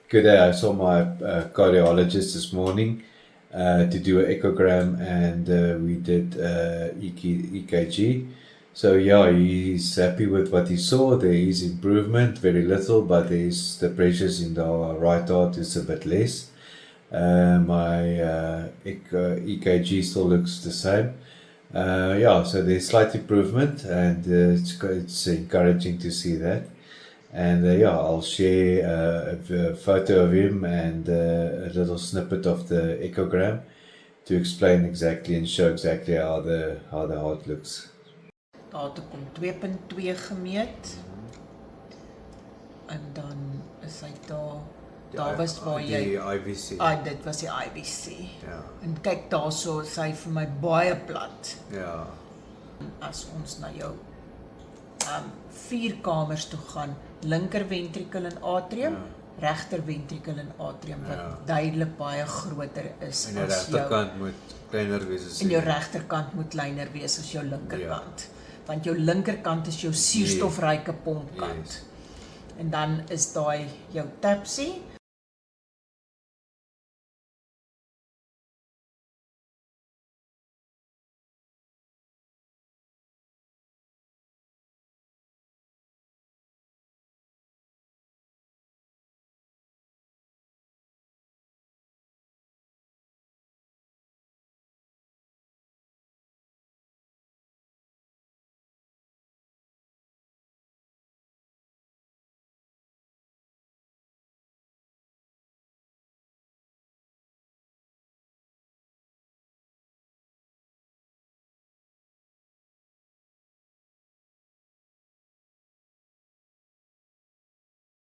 Good day. I saw my cardiologist this morning to do an echogram, and we did EKG. So yeah, he's happy with what he saw. There is improvement, very little, but there's the pressures in the right heart is a bit less. My EKG still looks the same. Yeah, so there's slight improvement, and it's encouraging to see that. And yeah, I'll share a photo of him and a little snippet of the echogram to explain exactly and show exactly how the heart looks. Daar het kom 2.2 gemeet. En dan is hy daar was waar jy Die IVC. dit was die IVC. Ja. En kyk daarso is hy vir my baie plat. Ja. As ons na jou 4 kamers toe gaan, linker ventrikel en atrium, regter ventrikel en atrium wat duidelik baie groter is En die as jou regterkant moet kleiner wees as en jou regterkant moet kleiner wees as jou linkerkant. Want jou linkerkant is jou suurstofryke pompkant. En dan is daai jou TAPSE